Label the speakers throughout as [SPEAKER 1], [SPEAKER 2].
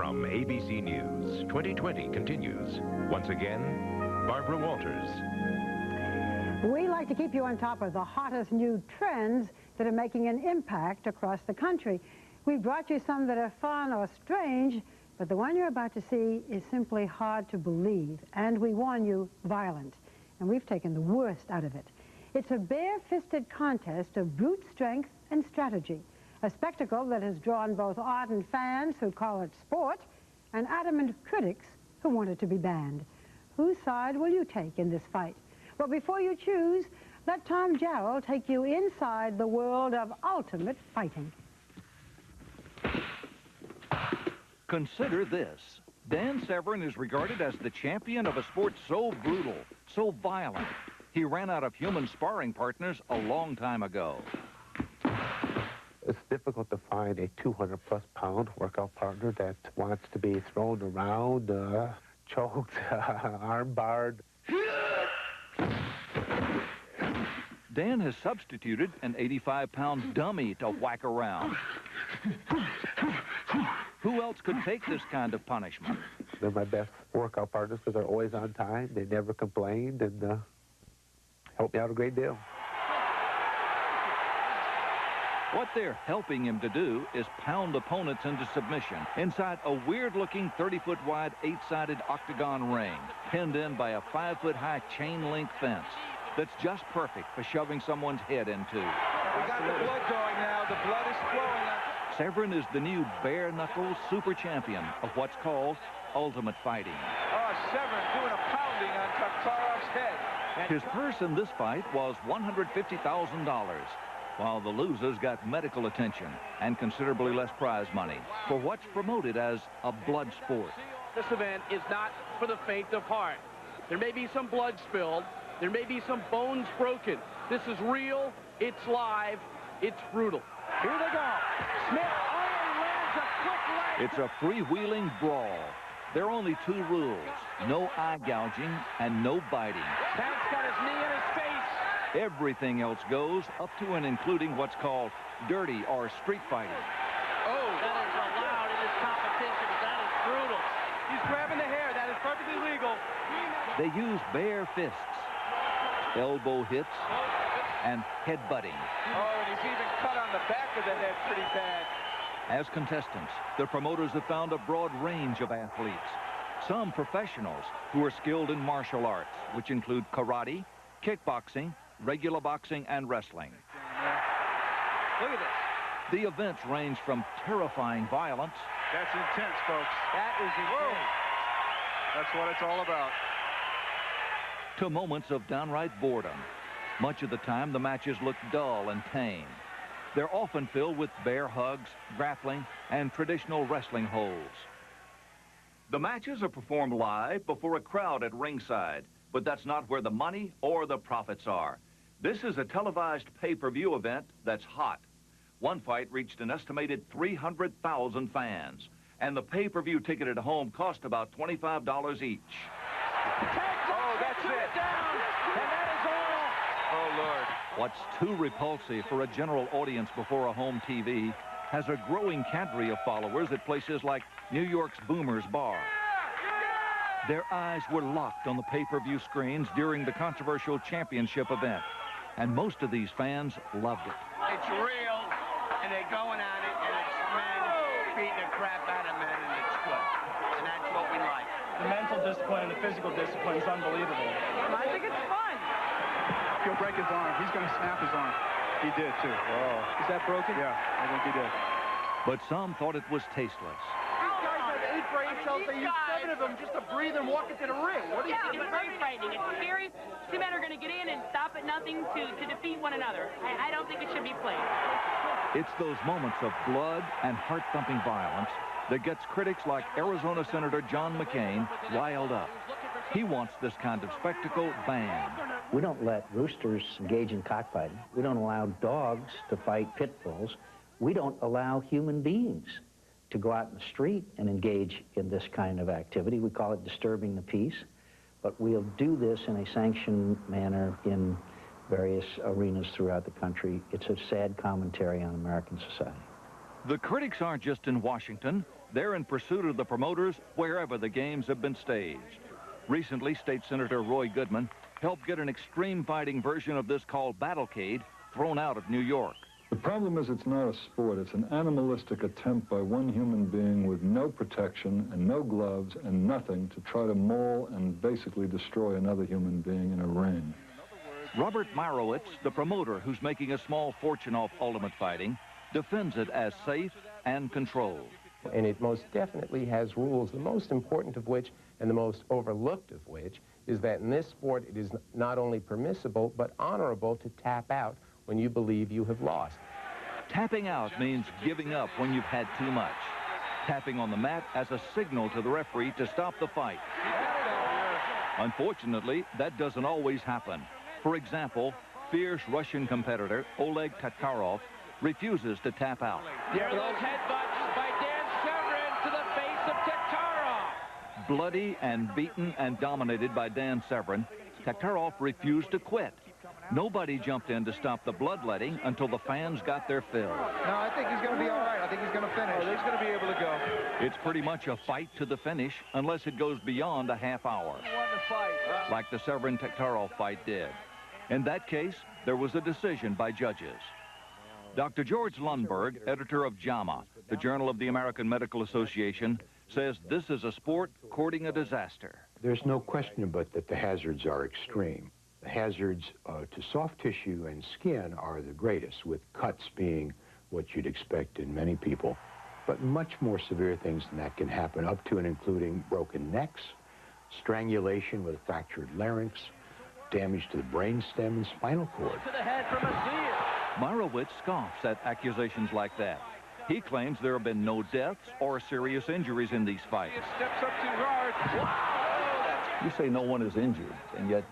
[SPEAKER 1] From ABC News, 2020 continues. Once again, Barbara Walters.
[SPEAKER 2] We like to keep you on top of the hottest new trends that are making an impact across the country. We've brought you some that are fun or strange, but the one you're about to see is simply hard to believe, and we warn you, violent. And we've taken the worst out of it. It's a bare-fisted contest of brute strength and strategy, a spectacle that has drawn both ardent fans who call it sport and adamant critics who want it to be banned. Whose side will you take in this fight? Well, before you choose, let Tom Jarrell take you inside the world of ultimate fighting.
[SPEAKER 3] Consider this. Dan Severn is regarded as the champion of a sport so brutal, so violent. He ran out of human sparring partners a long time ago.
[SPEAKER 4] It's difficult to find a 200-plus pound workout partner that wants to be thrown around, choked, arm-barred.
[SPEAKER 3] Dan has substituted an 85-pound dummy to whack around. Who else could take this kind of punishment?
[SPEAKER 4] They're my best workout partners because they're always on time. They never complained and helped me out a great deal.
[SPEAKER 3] What they're helping him to do is pound opponents into submission inside a weird-looking 30-foot wide, 8-sided octagon ring, pinned in by a 5-foot-high chain-link fence that's just perfect for shoving someone's head into.
[SPEAKER 5] We got the blood going now. The blood is flowing.
[SPEAKER 3] Severn is the new bare-knuckle super champion of what's called ultimate fighting.
[SPEAKER 5] Oh, Severn doing a pounding on Taktarov's head.
[SPEAKER 3] His purse in this fight was $150,000, while the losers got medical attention and considerably less prize money for what's promoted as a blood sport.
[SPEAKER 6] This event is not for the faint of heart. There may be some blood spilled. There may be some bones broken. This is real. It's live. It's brutal. Here they go. Smith lands a quick leg.
[SPEAKER 3] It's a freewheeling brawl. There are only two rules: no eye gouging and no biting.
[SPEAKER 6] Tank's got his knee in his face.
[SPEAKER 3] Everything else goes, up to and including what's called dirty or street fighting.
[SPEAKER 6] Oh, that is allowed in this competition. That is brutal.
[SPEAKER 5] He's grabbing the hair. That is perfectly legal.
[SPEAKER 3] They use bare fists, elbow hits, and headbutting.
[SPEAKER 5] Oh, and he's even cut on the back of the head pretty bad.
[SPEAKER 3] As contestants, the promoters have found a broad range of athletes. Some professionals who are skilled in martial arts, which include karate, kickboxing, regular boxing, and wrestling.
[SPEAKER 5] Look at this.
[SPEAKER 3] The events range from terrifying violence.
[SPEAKER 5] That's intense, folks. That is intense. That's what it's all about.
[SPEAKER 3] To moments of downright boredom. Much of the time, the matches look dull and tame. They're often filled with bear hugs, grappling, and traditional wrestling holds. The matches are performed live before a crowd at ringside, but that's not where the money or the profits are. This is a televised pay-per-view event that's hot. One fight reached an estimated 300,000 fans, and the pay-per-view ticket at home cost about $25 each.
[SPEAKER 5] Oh, that's it.
[SPEAKER 6] And that is all.
[SPEAKER 5] Oh, Lord.
[SPEAKER 3] What's too repulsive for a general audience before a home TV has a growing cadre of followers at places like New York's Boomers Bar. Their eyes were locked on the pay-per-view screens during the controversial championship event, and most of these fans loved it.
[SPEAKER 6] It's real, and they're going at it, and it's men beating the crap out of men, and it's good. And that's what we like.
[SPEAKER 7] The mental discipline and the physical discipline is unbelievable.
[SPEAKER 6] I think it's fun.
[SPEAKER 7] He'll break his arm. He's going to snap his arm. He did, too. Oh. Is that broken? Yeah, I think he did.
[SPEAKER 3] But some thought it was tasteless.
[SPEAKER 6] These guys have 8 brain cells. They use 7 of them just to breathe and walk into the ring. What do you think?
[SPEAKER 8] It's very frightening. It's scary. Two men are going to get in and stop at nothing to defeat one another. I don't think it should be played.
[SPEAKER 3] It's those moments of blood and heart-thumping violence that gets critics like Arizona Senator John McCain riled up. He wants this kind of spectacle banned.
[SPEAKER 9] We don't let roosters engage in cockfighting. We don't allow dogs to fight pit bulls. We don't allow human beings to go out in the street and engage in this kind of activity. We call it disturbing the peace. But we'll do this in a sanctioned manner in various arenas throughout the country. It's a sad commentary on American society.
[SPEAKER 3] The critics aren't just in Washington. They're in pursuit of the promoters wherever the games have been staged. Recently, State Senator Roy Goodman helped get an extreme fighting version of this called Battlecade thrown out of New York.
[SPEAKER 10] The problem is it's not a sport. It's an animalistic attempt by one human being with no protection and no gloves and nothing to try to maul and basically destroy another human being in a ring.
[SPEAKER 3] Robert Meyerowitz, the promoter who's making a small fortune off Ultimate Fighting, defends it as safe and controlled.
[SPEAKER 11] And it most definitely has rules, the most important of which and the most overlooked of which is that in this sport it is not only permissible but honorable to tap out when you believe you have lost.
[SPEAKER 3] Tapping out means giving up when you've had too much. Tapping on the mat as a signal to the referee to stop the fight. Unfortunately, that doesn't always happen. For example, fierce Russian competitor Oleg Tatkarov refuses to tap out.
[SPEAKER 6] There are those headbutts by Dan Severin to the face of Tatkarov.
[SPEAKER 3] Bloody and beaten and dominated by Dan Severin, Tatkarov refused to quit. Nobody jumped in to stop the bloodletting until the fans got their fill.
[SPEAKER 7] No, I think he's going to be all right. I think he's going to finish. Oh, he's going to be able to go.
[SPEAKER 3] It's pretty much a fight to the finish unless it goes beyond a half hour. Like the Severin-Tatkarov fight did. In that case, there was a decision by judges. Dr. George Lundberg, editor of JAMA, the Journal of the American Medical Association, says this is a sport courting a disaster.
[SPEAKER 12] There's no question but that the hazards are extreme. The hazards to soft tissue and skin are the greatest, with cuts being what you'd expect in many people. But much more severe things than that can happen, up to and including broken necks, strangulation with a fractured larynx, damage to the brainstem and spinal cord.
[SPEAKER 6] To the head from a seer.
[SPEAKER 3] Meyerowitz scoffs at accusations like that. He claims there have been no deaths or serious injuries in these fights.
[SPEAKER 6] He steps up too hard. Wow!
[SPEAKER 13] You say no one is injured, and yet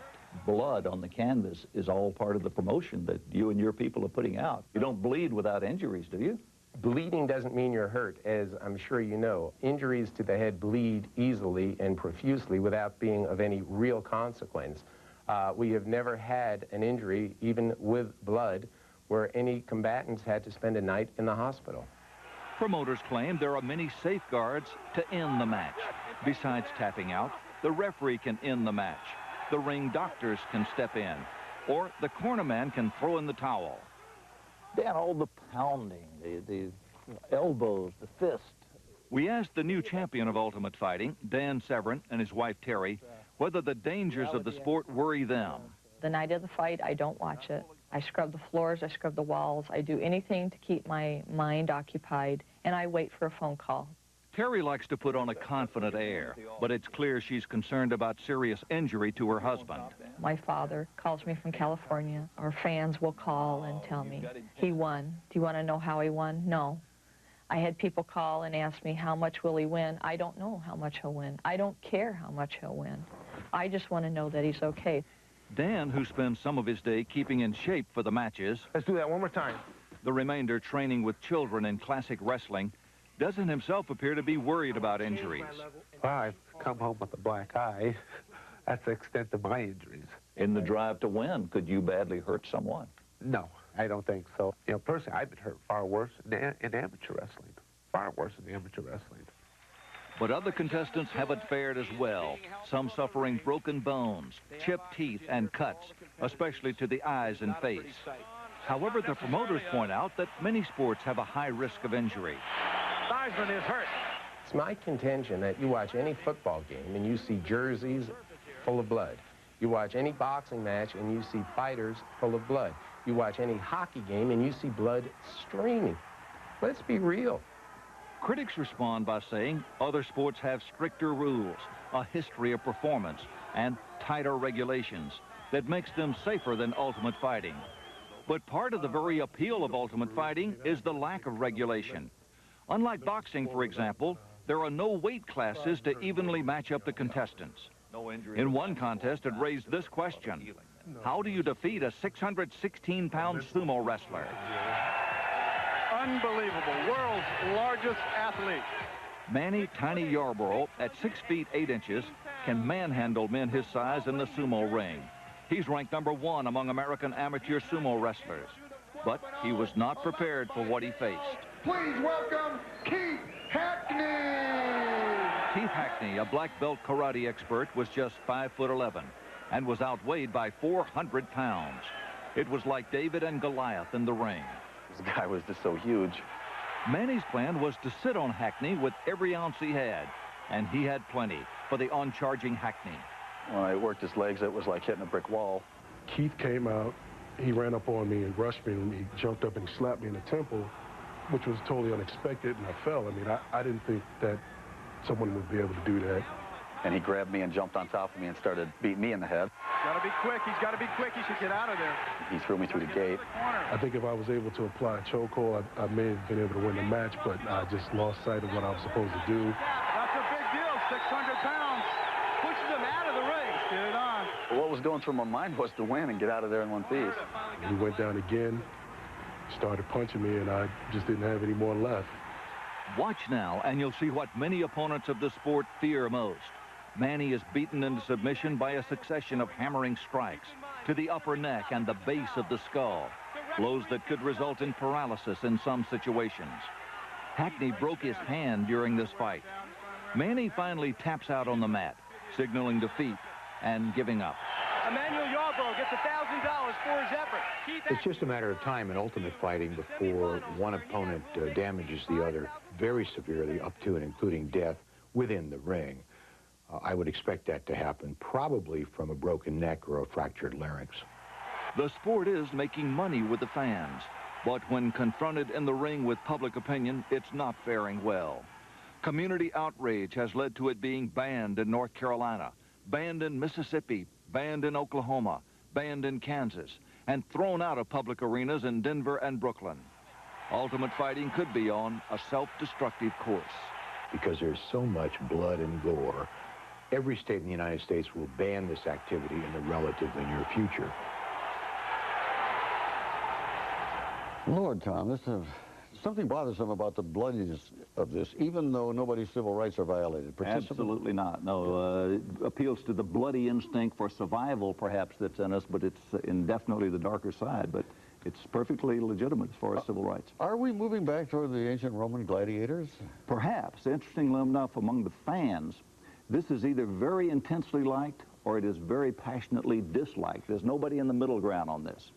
[SPEAKER 13] blood on the canvas is all part of the promotion that you and your people are putting out. You don't bleed without injuries, do you?
[SPEAKER 11] Bleeding doesn't mean you're hurt, as I'm sure you know. Injuries to the head bleed easily and profusely without being of any real consequence. We have never had an injury, even with blood, where any combatants had to spend a night in the hospital.
[SPEAKER 3] Promoters claim there are many safeguards to end the match. Besides tapping out, the referee can end the match. The ring doctors can step in, or the cornerman can throw in the towel.
[SPEAKER 13] Dan, all the pounding, the elbows, the fist.
[SPEAKER 3] We asked the new champion of Ultimate Fighting, Dan Severin, and his wife Terry, whether the dangers of the sport worry them.
[SPEAKER 14] The night of the fight, I don't watch it. I scrub the floors, I scrub the walls. I do anything to keep my mind occupied, and I wait for a phone call.
[SPEAKER 3] Terry likes to put on a confident air, but it's clear she's concerned about serious injury to her husband.
[SPEAKER 14] My father calls me from California. Our fans will call and tell me, he won. Do you want to know how he won? No. I had people call and ask me, how much will he win? I don't know how much he'll win. I don't care how much he'll win. I just want to know that he's okay.
[SPEAKER 3] Dan, who spends some of his day keeping in shape for the matches,
[SPEAKER 4] Let's do that one more time.
[SPEAKER 3] the remainder training with children in classic wrestling, doesn't himself appear to be worried about injuries.
[SPEAKER 4] Well, I've come home with a black eye. That's the extent of my injuries.
[SPEAKER 13] In the drive to win, could you badly hurt someone?
[SPEAKER 4] No, I don't think so. You know, personally, I've been hurt far worse in amateur wrestling. Far worse in amateur wrestling.
[SPEAKER 3] But other contestants haven't fared as well, some suffering broken bones, chipped teeth, and cuts, especially to the eyes and face. However, the promoters point out that many sports have a high risk of injury.
[SPEAKER 6] Theismann is hurt.
[SPEAKER 11] It's my contention that you watch any football game and you see jerseys full of blood. You watch any boxing match and you see fighters full of blood. You watch any hockey game and you see blood streaming. Let's be real.
[SPEAKER 3] Critics respond by saying other sports have stricter rules, a history of performance, and tighter regulations that makes them safer than Ultimate Fighting. But part of the very appeal of Ultimate Fighting is the lack of regulation. Unlike boxing, for example, there are no weight classes to evenly match up the contestants. In one contest, it raised this question: how do you defeat a 616-pound sumo wrestler?
[SPEAKER 5] Unbelievable. World's largest athlete.
[SPEAKER 3] Manny Tiny Yarborough, at 6 feet 8 inches, can manhandle men his size in the sumo ring. He's ranked #1 among American amateur sumo wrestlers. But he was not prepared for what he faced.
[SPEAKER 15] Please welcome Keith Hackney.
[SPEAKER 3] Keith Hackney, a black belt karate expert, was just 5'11" and was outweighed by 400 pounds. It was like David and Goliath in the ring.
[SPEAKER 16] This guy was just so huge.
[SPEAKER 3] Manny's plan was to sit on Hackney with every ounce he had, and he had plenty for the on-charging Hackney.
[SPEAKER 16] When I worked his legs, it was like hitting a brick wall.
[SPEAKER 17] Keith came out, he ran up on me and rushed me, and he jumped up and he slapped me in the temple, which was totally unexpected, and I fell. I mean, I didn't think that someone would be able to do that.
[SPEAKER 16] And he grabbed me and jumped on top of me and started beating me in the head.
[SPEAKER 5] Got to be quick. He's got to be quick. He should get out of there.
[SPEAKER 16] He threw me through the gate.
[SPEAKER 17] I think if I was able to apply a chokehold, I may have been able to win the match, but I just lost sight of what I was supposed to do.
[SPEAKER 5] That's a big deal. 600 pounds. Pushes him out of the ring. Get it on.
[SPEAKER 16] What was going through my mind was to win and get out of there in one piece.
[SPEAKER 17] He went down again, started punching me, and I just didn't have any more left.
[SPEAKER 3] Watch now, and you'll see what many opponents of the sport fear most. Manny is beaten into submission by a succession of hammering strikes to the upper neck and the base of the skull, blows that could result in paralysis in some situations. Hackney broke his hand during this fight. Manny finally taps out on the mat, signaling defeat and giving up.
[SPEAKER 5] Emmanuel Yarbrough gets $1,000 for his effort.
[SPEAKER 12] It's just a matter of time in ultimate fighting before one opponent damages the other very severely, up to and including death within the ring. I would expect that to happen probably from a broken neck or a fractured larynx.
[SPEAKER 3] The sport is making money with the fans, but when confronted in the ring with public opinion, it's not faring well. Community outrage has led to it being banned in North Carolina, banned in Mississippi, banned in Oklahoma, banned in Kansas, and thrown out of public arenas in Denver and Brooklyn. Ultimate fighting could be on a self-destructive course.
[SPEAKER 12] Because there's so much blood and gore, every state in the United States will ban this activity in the relatively near future.
[SPEAKER 18] Lord, Tom, this is something bothersome about the bloodiness of this, even though nobody's civil rights are violated.
[SPEAKER 13] Absolutely not. No, it appeals to the bloody instinct for survival, perhaps, that's in us, but it's in definitely the darker side. But it's perfectly legitimate as far as civil rights.
[SPEAKER 18] Are we moving back toward the ancient Roman gladiators?
[SPEAKER 13] Perhaps. Interestingly enough, among the fans, this is either very intensely liked or it is very passionately disliked. There's nobody in the middle ground on this.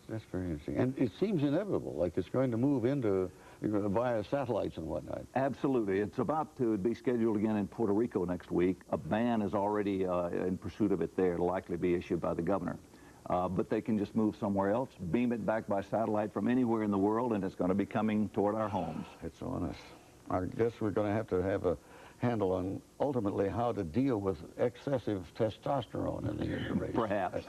[SPEAKER 18] That's very interesting. And it seems inevitable, like it's going to move into via satellites and whatnot.
[SPEAKER 13] Absolutely. It's about to be scheduled again in Puerto Rico next week. A ban is already in pursuit of it there. It'll likely be issued by the governor. But they can just move somewhere else, beam it back by satellite from anywhere in the world, and it's going to be coming toward our homes.
[SPEAKER 18] It's on us. I guess we're going to have a handle on ultimately how to deal with excessive testosterone in the human race.
[SPEAKER 13] Perhaps.